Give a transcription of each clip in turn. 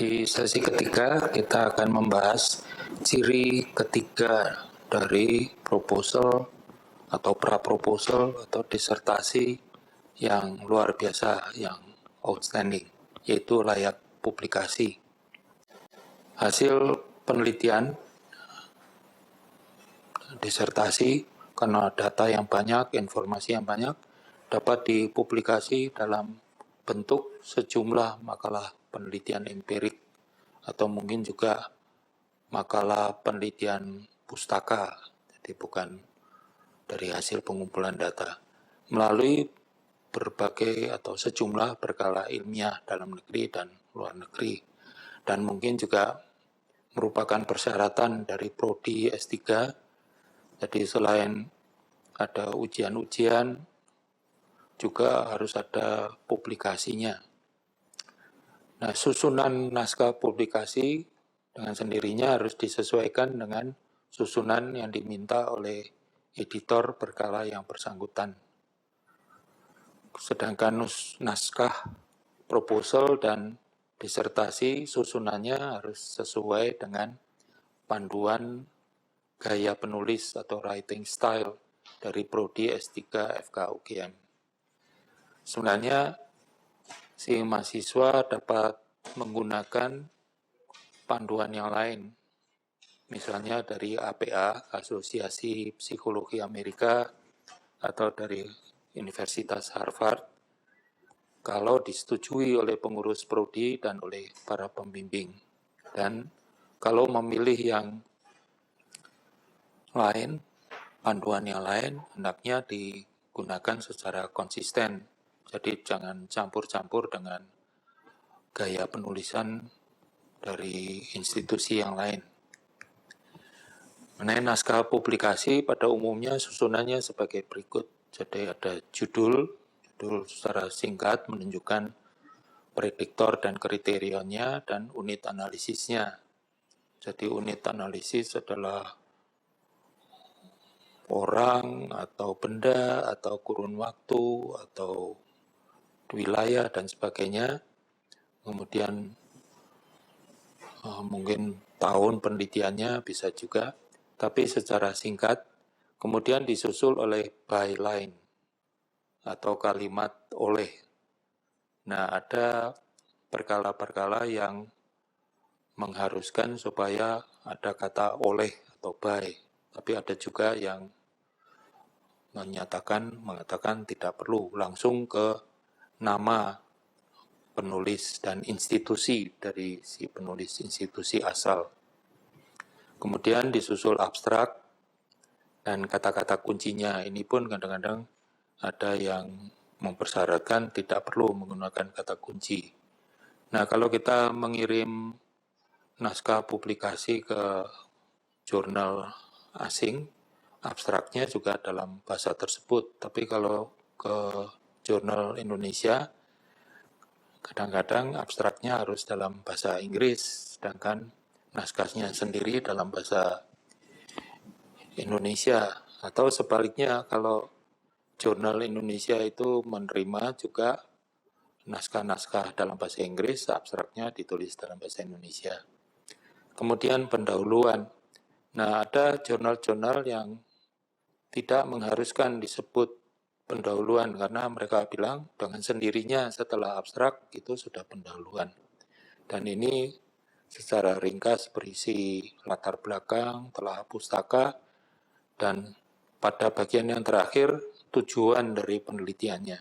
Di sesi ketiga kita akan membahas ciri ketiga dari proposal atau pra-proposal atau disertasi yang luar biasa, yang outstanding, yaitu layak publikasi. Hasil penelitian disertasi karena data yang banyak, informasi yang banyak, dapat dipublikasi dalam bentuk sejumlah makalah penelitian empirik atau mungkin juga makalah penelitian pustaka, jadi bukan dari hasil pengumpulan data, melalui berbagai atau sejumlah berkala ilmiah dalam negeri dan luar negeri, dan mungkin juga merupakan persyaratan dari prodi S3. Jadi selain ada ujian-ujian, juga harus ada publikasinya. Nah, susunan naskah publikasi dengan sendirinya harus disesuaikan dengan susunan yang diminta oleh editor berkala yang bersangkutan. Sedangkan naskah proposal dan disertasi susunannya harus sesuai dengan panduan gaya penulis atau writing style dari prodi S3 FK UGM. Sebenarnya si mahasiswa dapat menggunakan panduan yang lain, misalnya dari APA, Asosiasi Psikologi Amerika, atau dari Universitas Harvard, kalau disetujui oleh pengurus prodi dan oleh para pembimbing. Dan kalau memilih yang lain, panduan yang lain, hendaknya digunakan secara konsisten. Jadi jangan campur-campur dengan gaya penulisan dari institusi yang lain. Mengenai naskah publikasi pada umumnya susunannya sebagai berikut. Jadi ada judul secara singkat menunjukkan prediktor dan kriterianya dan unit analisisnya. Jadi unit analisis adalah orang atau benda atau kurun waktu atau wilayah dan sebagainya. Kemudian mungkin tahun penelitiannya bisa juga, tapi secara singkat. Kemudian disusul oleh byline atau kalimat oleh. Nah, ada perkala-perkala yang mengharuskan supaya ada kata oleh atau by, tapi ada juga yang mengatakan tidak perlu, langsung ke nama penulis dan institusi dari si penulis, institusi asal. Kemudian disusul abstrak dan kata-kata kuncinya. Ini pun kadang-kadang ada yang mempersyaratkan tidak perlu menggunakan kata kunci. Nah, kalau kita mengirim naskah publikasi ke jurnal asing, abstraknya juga dalam bahasa tersebut. Tapi kalau ke jurnal Indonesia, kadang-kadang abstraknya harus dalam bahasa Inggris, sedangkan naskahnya sendiri dalam bahasa Indonesia. Atau sebaliknya, kalau jurnal Indonesia itu menerima juga naskah-naskah dalam bahasa Inggris, abstraknya ditulis dalam bahasa Indonesia. Kemudian pendahuluan. Nah, ada jurnal-jurnal yang tidak mengharuskan disebut pendahuluan karena mereka bilang dengan sendirinya setelah abstrak itu sudah pendahuluan. Dan ini secara ringkas berisi latar belakang, telah pustaka, dan pada bagian yang terakhir tujuan dari penelitiannya.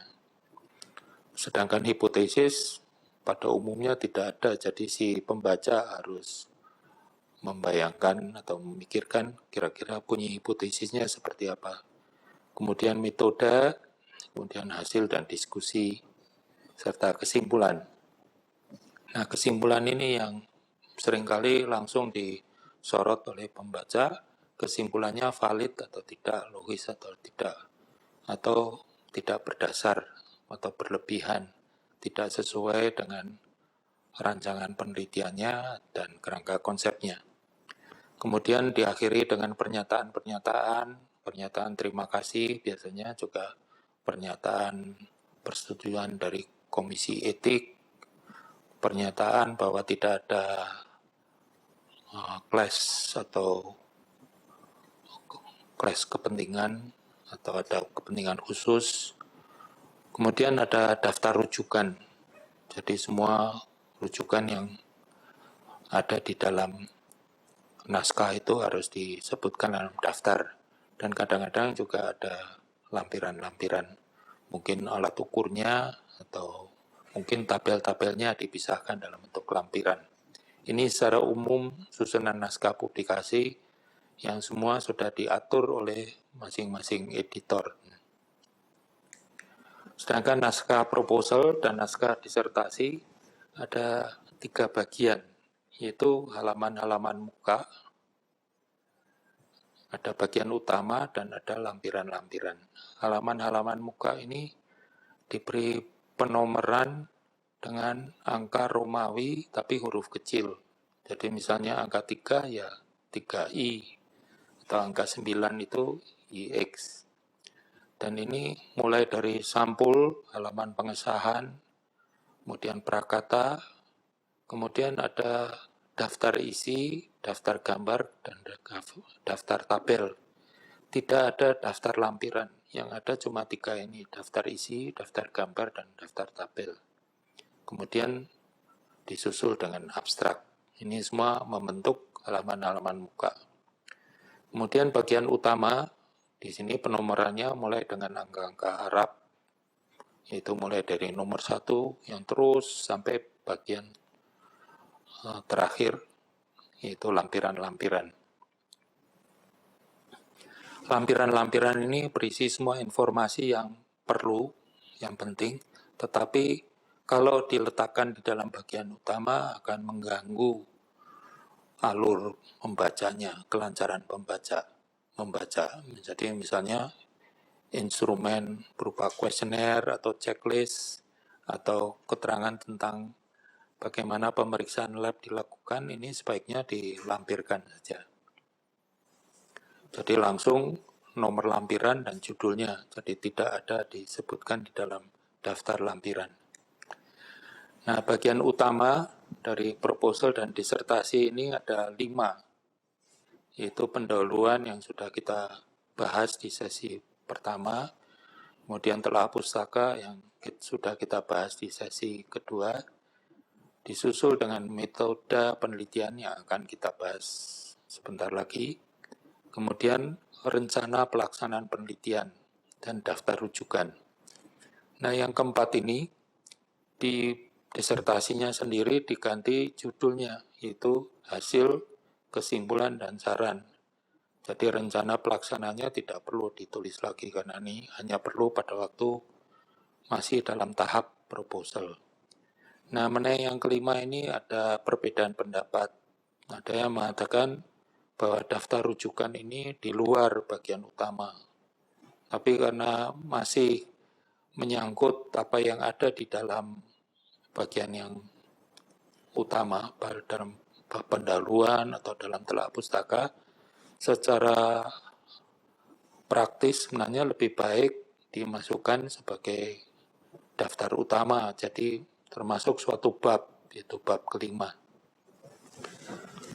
Sedangkan hipotesis pada umumnya tidak ada, jadi si pembaca harus membayangkan atau memikirkan kira-kira bunyi hipotesisnya seperti apa. Kemudian metode, kemudian hasil dan diskusi, serta kesimpulan. Nah, kesimpulan ini yang seringkali langsung disorot oleh pembaca, kesimpulannya valid atau tidak, logis atau tidak, atau tidak berdasar atau berlebihan, tidak sesuai dengan rancangan penelitiannya dan kerangka konsepnya. Kemudian diakhiri dengan pernyataan terima kasih, biasanya juga pernyataan persetujuan dari komisi etik, pernyataan bahwa tidak ada clash atau clash kepentingan atau ada kepentingan khusus. Kemudian ada daftar rujukan. Jadi semua rujukan yang ada di dalam naskah itu harus disebutkan dalam daftar. Dan kadang-kadang juga ada lampiran-lampiran. Mungkin alat ukurnya atau mungkin tabel-tabelnya dipisahkan dalam bentuk lampiran. Ini secara umum susunan naskah publikasi yang semua sudah diatur oleh masing-masing editor. Sedangkan naskah proposal dan naskah disertasi ada 3 bagian, yaitu halaman-halaman muka, ada bagian utama dan ada lampiran-lampiran. Halaman-halaman muka ini diberi penomoran dengan angka Romawi tapi huruf kecil. Jadi misalnya angka 3 ya 3i, atau angka 9 itu ix. Dan ini mulai dari sampul, halaman pengesahan, kemudian prakata, kemudian ada daftar isi, daftar gambar, dan daftar tabel. Tidak ada daftar lampiran, yang ada cuma 3 ini, daftar isi, daftar gambar, dan daftar tabel. Kemudian disusul dengan abstrak. Ini semua membentuk halaman-halaman muka. Kemudian bagian utama, di sini penomorannya mulai dengan angka-angka Arab, yaitu mulai dari nomor 1 yang terus sampai bagian terakhir, yaitu lampiran-lampiran. Lampiran-lampiran ini berisi semua informasi yang perlu, yang penting, tetapi kalau diletakkan di dalam bagian utama akan mengganggu alur membacanya, kelancaran membaca. Jadi misalnya instrumen berupa kuesioner atau checklist atau keterangan tentang bagaimana pemeriksaan lab dilakukan, ini sebaiknya dilampirkan saja. Jadi langsung nomor lampiran dan judulnya, jadi tidak ada disebutkan di dalam daftar lampiran. Nah, bagian utama dari proposal dan disertasi ini ada 5, yaitu pendahuluan yang sudah kita bahas di sesi pertama, kemudian telah pustaka yang sudah kita bahas di sesi kedua, disusul dengan metode penelitian yang akan kita bahas sebentar lagi, kemudian rencana pelaksanaan penelitian dan daftar rujukan. Nah, yang keempat ini di disertasinya sendiri diganti judulnya, yaitu hasil, kesimpulan, dan saran. Jadi rencana pelaksananya tidak perlu ditulis lagi karena ini hanya perlu pada waktu masih dalam tahap proposal. Nah, mengenai yang kelima ini ada perbedaan pendapat. Ada yang mengatakan bahwa daftar rujukan ini di luar bagian utama. Tapi karena masih menyangkut apa yang ada di dalam bagian yang utama, dalam pendahuluan atau dalam telah pustaka, secara praktis sebenarnya lebih baik dimasukkan sebagai daftar utama, jadi termasuk suatu bab, yaitu bab kelima.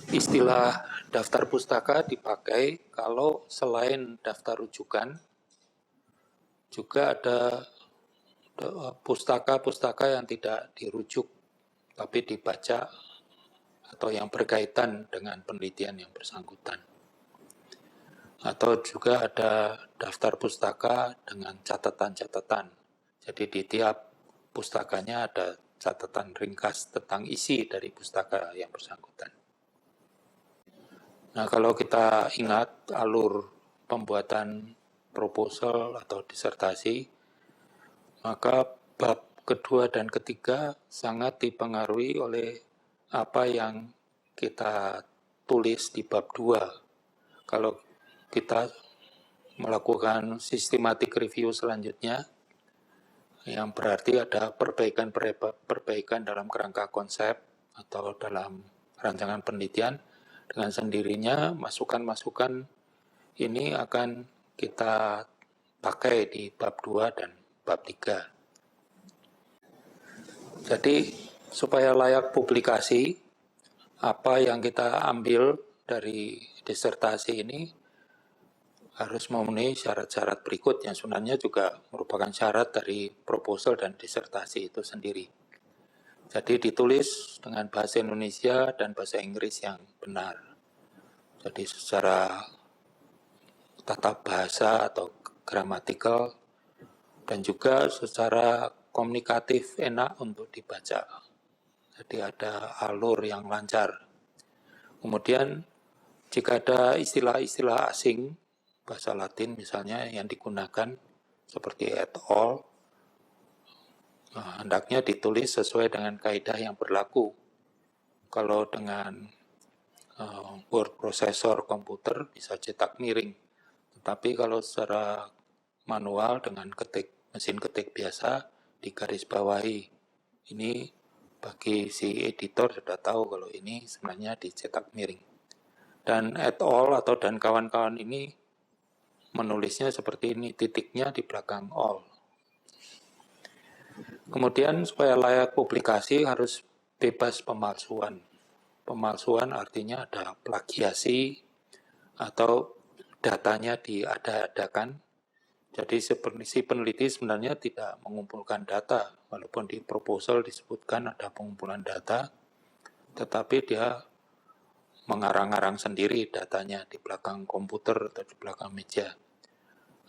Istilah daftar pustaka dipakai kalau selain daftar rujukan, juga ada pustaka-pustaka yang tidak dirujuk, tapi dibaca atau yang berkaitan dengan penelitian yang bersangkutan. Atau juga ada daftar pustaka dengan catatan-catatan. Jadi di tiap pustakanya ada catatan ringkas tentang isi dari pustaka yang bersangkutan. Nah, kalau kita ingat alur pembuatan proposal atau disertasi, maka bab kedua dan ketiga sangat dipengaruhi oleh apa yang kita tulis di bab 2. Kalau kita melakukan systematic review selanjutnya, yang berarti ada perbaikan dalam kerangka konsep atau dalam rancangan penelitian, dengan sendirinya masukan-masukan ini akan kita pakai di bab 2 dan bab 3. Jadi supaya layak publikasi, apa yang kita ambil dari disertasi ini harus memenuhi syarat-syarat berikut yang sebenarnya juga merupakan syarat dari proposal dan disertasi itu sendiri. Jadi ditulis dengan bahasa Indonesia dan bahasa Inggris yang benar. Jadi secara tata bahasa atau gramatikal dan juga secara komunikatif enak untuk dibaca. Jadi ada alur yang lancar. Kemudian jika ada istilah-istilah asing, bahasa Latin misalnya yang digunakan seperti et al, hendaknya ditulis sesuai dengan kaidah yang berlaku. Kalau dengan word processor komputer bisa cetak miring, tetapi kalau secara manual dengan mesin ketik biasa digarisbawahi. Ini bagi si editor sudah tahu kalau ini sebenarnya dicetak miring. Dan et al atau dan kawan-kawan ini menulisnya seperti ini, titiknya di belakang all. Kemudian supaya layak publikasi harus bebas pemalsuan. Pemalsuan artinya ada plagiasi atau datanya diada-adakan. Jadi si peneliti sebenarnya tidak mengumpulkan data, walaupun di proposal disebutkan ada pengumpulan data, tetapi dia mengarang-arang sendiri datanya di belakang komputer atau di belakang meja.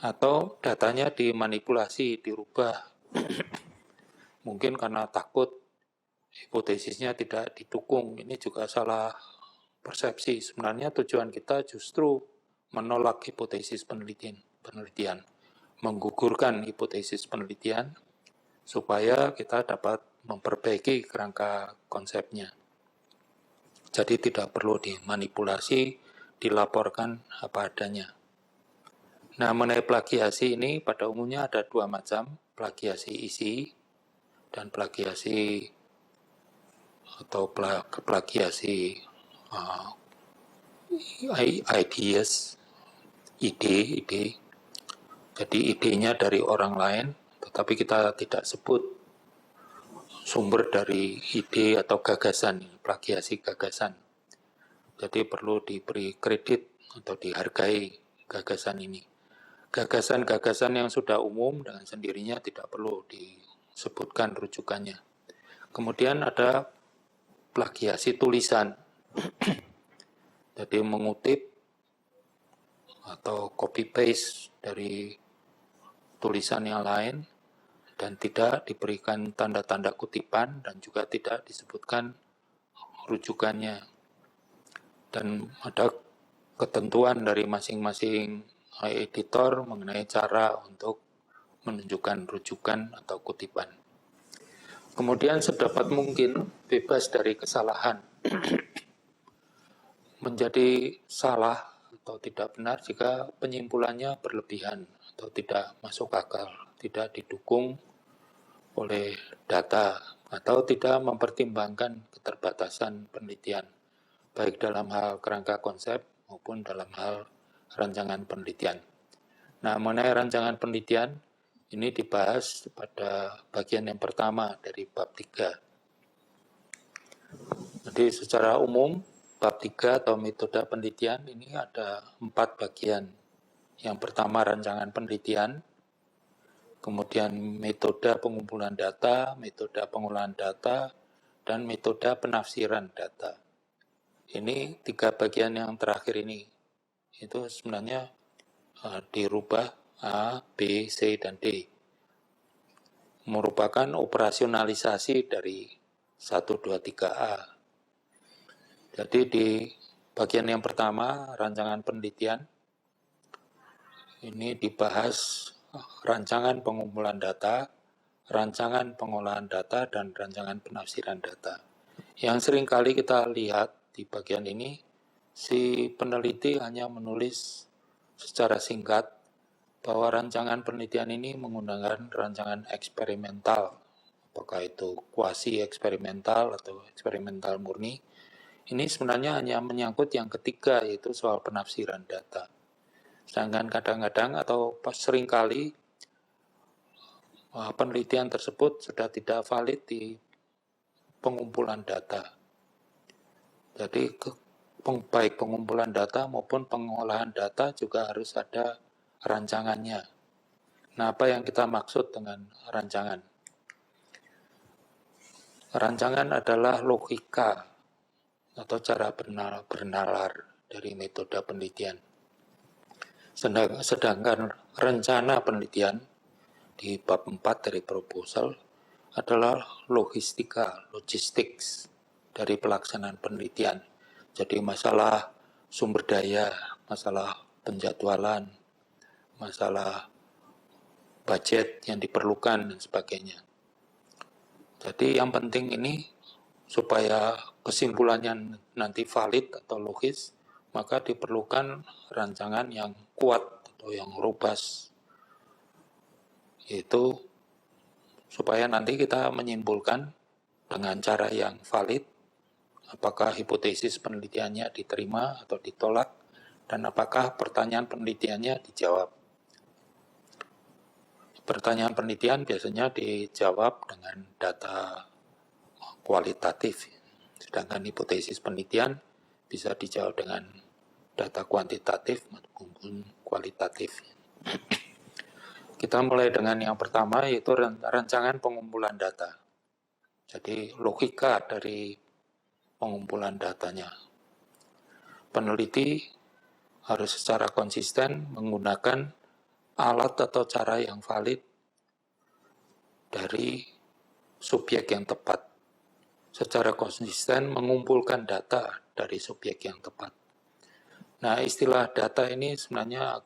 Atau datanya dimanipulasi, dirubah. Mungkin karena takut hipotesisnya tidak didukung. Ini juga salah persepsi. Sebenarnya tujuan kita justru menolak hipotesis penelitian, menggugurkan hipotesis penelitian supaya kita dapat memperbaiki kerangka konsepnya. Jadi tidak perlu dimanipulasi, dilaporkan apa adanya. Nah, mengenai plagiasi ini pada umumnya ada dua macam, plagiasi isi dan plagiasi atau plagiasi ideas, ide. Jadi idenya dari orang lain, tetapi kita tidak sebut sumber dari ide atau gagasan, plagiasi gagasan. Jadi perlu diberi kredit atau dihargai gagasan ini. Gagasan-gagasan yang sudah umum dengan sendirinya tidak perlu disebutkan rujukannya. Kemudian ada plagiasi tulisan. Jadi mengutip atau copy paste dari tulisan yang lain dan tidak diberikan tanda-tanda kutipan dan juga tidak disebutkan rujukannya. Dan ada ketentuan dari masing-masing editor mengenai cara untuk menunjukkan rujukan atau kutipan. Kemudian sedapat mungkin bebas dari kesalahan. Menjadi salah atau tidak benar jika penyimpulannya berlebihan atau tidak masuk akal, tidak didukung oleh data atau tidak mempertimbangkan keterbatasan penelitian, baik dalam hal kerangka konsep maupun dalam hal rancangan penelitian. Nah, mengenai rancangan penelitian, ini dibahas pada bagian yang pertama dari bab 3. Jadi secara umum, bab 3 atau metode penelitian ini ada 4 bagian. Yang pertama rancangan penelitian, kemudian metode pengumpulan data, metode pengolahan data, dan metode penafsiran data. Ini 3 bagian yang terakhir ini. Itu sebenarnya dirubah A, B, C, dan D. Merupakan operasionalisasi dari 1, 2, 3A. Jadi di bagian yang pertama, rancangan penelitian, ini dibahas rancangan pengumpulan data, rancangan pengolahan data, dan rancangan penafsiran data. Yang sering kali kita lihat di bagian ini, si peneliti hanya menulis secara singkat bahwa rancangan penelitian ini menggunakan rancangan eksperimental, apakah itu kuasi eksperimental atau eksperimental murni. Ini sebenarnya hanya menyangkut yang ketiga, yaitu soal penafsiran data. Sedangkan kadang-kadang atau seringkali penelitian tersebut sudah tidak valid di pengumpulan data. Jadi baik pengumpulan data maupun pengolahan data juga harus ada rancangannya. Nah, apa yang kita maksud dengan rancangan? Rancangan adalah logika atau cara bernalar dari metode penelitian. Sedangkan rencana penelitian di bab 4 dari proposal adalah logistics dari pelaksanaan penelitian. Jadi masalah sumber daya, masalah penjadwalan, masalah budget yang diperlukan dan sebagainya. Jadi yang penting ini supaya kesimpulannya nanti valid atau logis, maka diperlukan rancangan yang kuat atau yang robust. Yaitu supaya nanti kita menyimpulkan dengan cara yang valid, apakah hipotesis penelitiannya diterima atau ditolak, dan apakah pertanyaan penelitiannya dijawab. Pertanyaan penelitian biasanya dijawab dengan data kualitatif, sedangkan hipotesis penelitian bisa dijawab dengan data kuantitatif maupun kualitatif. Kita mulai dengan yang pertama, yaitu rancangan pengumpulan data. Jadi logika dari pengumpulan datanya. Peneliti harus secara konsisten menggunakan alat atau cara yang valid dari subjek yang tepat. Secara konsisten mengumpulkan data dari subjek yang tepat. Nah, istilah data ini sebenarnya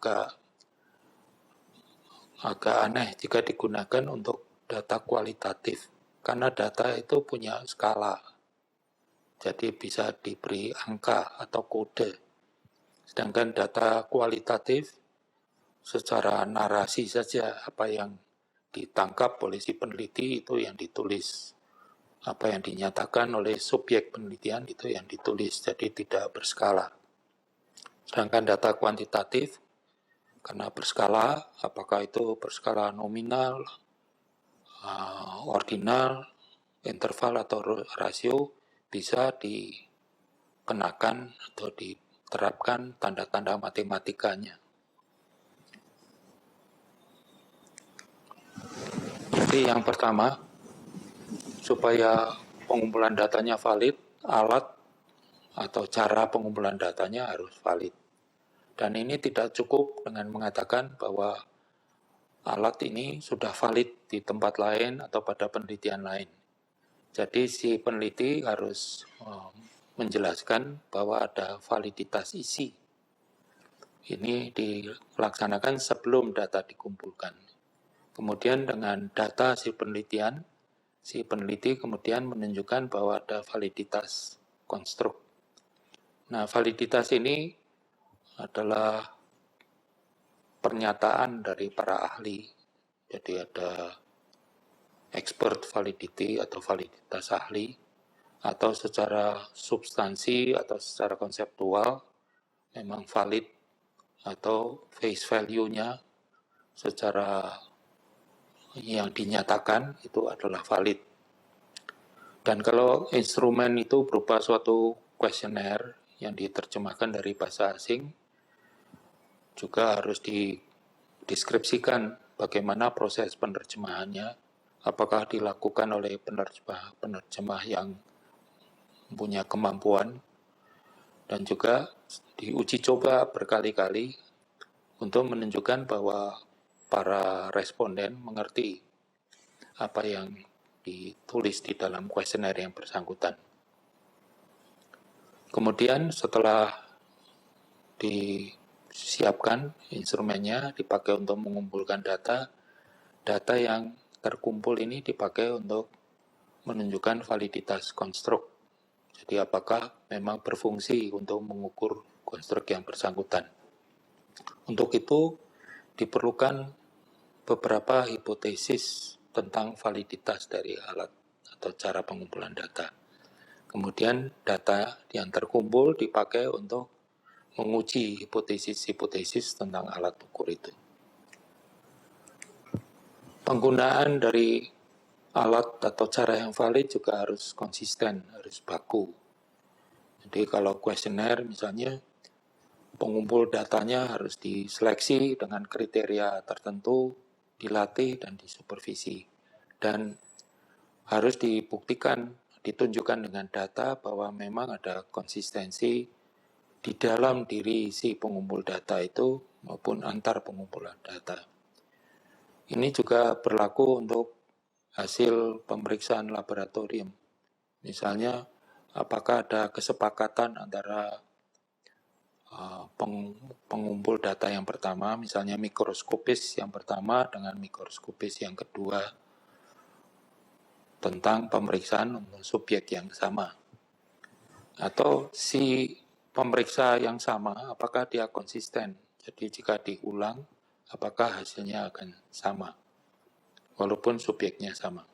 agak aneh jika digunakan untuk data kualitatif, karena data itu punya skala. Jadi bisa diberi angka atau kode. Sedangkan data kualitatif secara narasi saja, apa yang ditangkap oleh si peneliti itu yang ditulis. Apa yang dinyatakan oleh subjek penelitian itu yang ditulis, jadi tidak berskala. Sedangkan data kuantitatif, karena berskala, apakah itu berskala nominal, ordinal, interval atau rasio, bisa dikenakan atau diterapkan tanda-tanda matematikanya. Jadi yang pertama, supaya pengumpulan datanya valid, alat atau cara pengumpulan datanya harus valid. Dan ini tidak cukup dengan mengatakan bahwa alat ini sudah valid di tempat lain atau pada penelitian lain. Jadi si peneliti harus menjelaskan bahwa ada validitas isi. Ini dilaksanakan sebelum data dikumpulkan. Kemudian dengan data si peneliti kemudian menunjukkan bahwa ada validitas konstruk. Nah, validitas ini adalah pernyataan dari para ahli. Jadi ada expert validity atau validitas ahli, atau secara substansi atau secara konseptual memang valid, atau face value-nya secara yang dinyatakan itu adalah valid. Dan kalau instrumen itu berupa suatu kuesioner yang diterjemahkan dari bahasa asing, juga harus dideskripsikan bagaimana proses penerjemahannya, apakah dilakukan oleh penerjemah yang punya kemampuan, dan juga diuji coba berkali-kali untuk menunjukkan bahwa para responden mengerti apa yang ditulis di dalam kuesioner yang bersangkutan. Kemudian setelah disiapkan instrumennya, dipakai untuk mengumpulkan data yang terkumpul ini dipakai untuk menunjukkan validitas konstruk. Jadi apakah memang berfungsi untuk mengukur konstruk yang bersangkutan. Untuk itu diperlukan beberapa hipotesis tentang validitas dari alat atau cara pengumpulan data. Kemudian data yang terkumpul dipakai untuk menguji hipotesis-hipotesis tentang alat ukur itu. Penggunaan dari alat atau cara yang valid juga harus konsisten, harus baku. Jadi kalau kuesioner misalnya, pengumpul datanya harus diseleksi dengan kriteria tertentu, dilatih dan disupervisi. Dan harus dibuktikan, ditunjukkan dengan data bahwa memang ada konsistensi di dalam diri si pengumpul data itu maupun antar pengumpulan data. Ini juga berlaku untuk hasil pemeriksaan laboratorium. Misalnya, apakah ada kesepakatan antara pengumpul data yang pertama, misalnya mikroskopis yang pertama dengan mikroskopis yang kedua, tentang pemeriksaan untuk subjek yang sama. Atau si pemeriksa yang sama, apakah dia konsisten? Jadi jika diulang, apakah hasilnya akan sama? Walaupun subjeknya sama.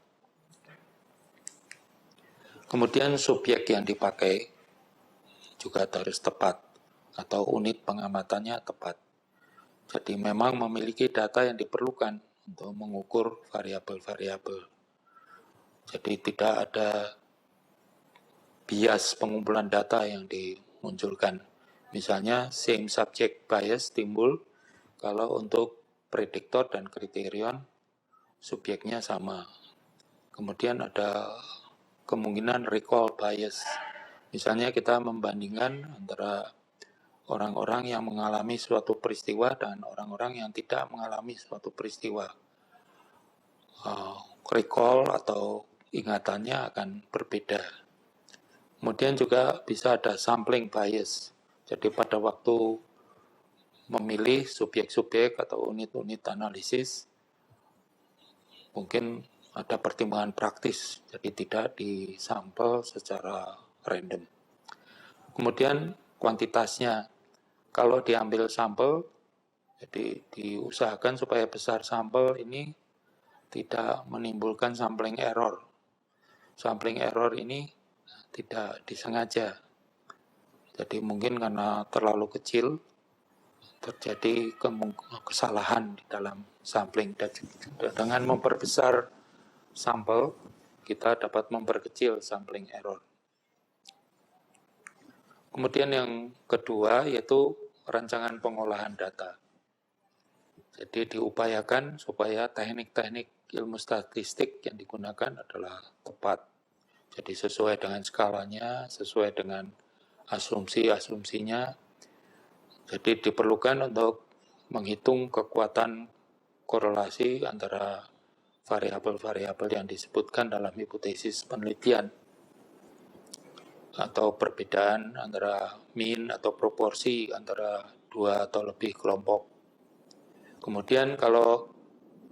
Kemudian subjek yang dipakai juga harus tepat atau unit pengamatannya tepat. Jadi memang memiliki data yang diperlukan untuk mengukur variabel-variabel. Jadi tidak ada bias pengumpulan data yang dimunculkan. Misalnya same subject bias timbul kalau untuk prediktor dan kriterion subjeknya sama. Kemudian ada kemungkinan recall bias. Misalnya kita membandingkan antara orang-orang yang mengalami suatu peristiwa dan orang-orang yang tidak mengalami suatu peristiwa. Recall atau ingatannya akan berbeda. Kemudian juga bisa ada sampling bias. Jadi pada waktu memilih subjek-subjek atau unit-unit analisis, mungkin ada pertimbangan praktis, jadi tidak disampel secara random. Kemudian kuantitasnya, kalau diambil sampel, jadi diusahakan supaya besar sampel ini tidak menimbulkan sampling error. Sampling error ini tidak disengaja. Jadi mungkin karena terlalu kecil, terjadi kesalahan di dalam sampling. Dan dengan memperbesar sampel, kita dapat memperkecil sampling error. Kemudian yang kedua yaitu rancangan pengolahan data. Jadi diupayakan supaya teknik-teknik ilmu statistik yang digunakan adalah tepat. Jadi sesuai dengan skalanya, sesuai dengan asumsi-asumsinya. Jadi diperlukan untuk menghitung kekuatan korelasi antara variabel-variabel yang disebutkan dalam hipotesis penelitian atau perbedaan antara mean atau proporsi antara dua atau lebih kelompok. Kemudian kalau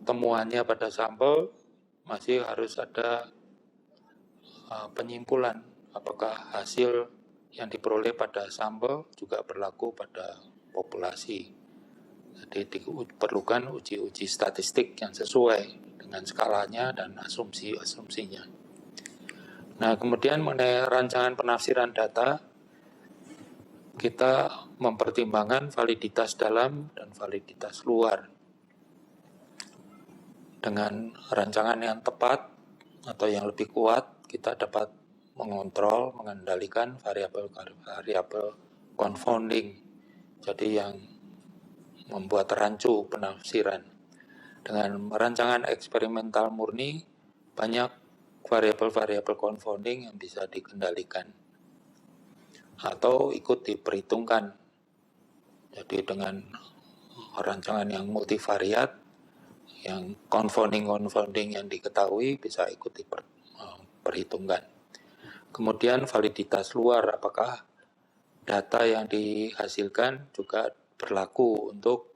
temuannya pada sampel masih harus ada penyimpulan apakah hasil yang diperoleh pada sampel juga berlaku pada populasi. Jadi diperlukan uji-uji statistik yang sesuai dengan skalanya dan asumsi-asumsinya. Nah, kemudian mengenai rancangan penafsiran data, kita mempertimbangkan validitas dalam dan validitas luar. Dengan rancangan yang tepat atau yang lebih kuat, kita dapat mengontrol, mengendalikan variabel-variabel confounding. Jadi yang membuat rancu penafsiran. Dengan rancangan eksperimental murni, banyak variabel-variabel confounding yang bisa dikendalikan atau ikut diperhitungkan. Jadi dengan rancangan yang multivariat, yang confounding yang diketahui bisa ikut diperhitungkan. Kemudian validitas luar, apakah data yang dihasilkan juga berlaku untuk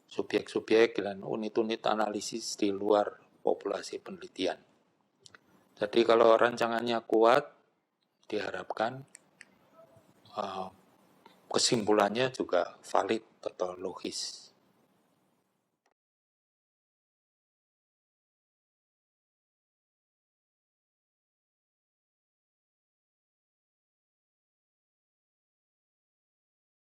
subjek-subjek dan unit-unit analisis di luar populasi penelitian. Jadi kalau rancangannya kuat, diharapkan kesimpulannya juga valid atau logis.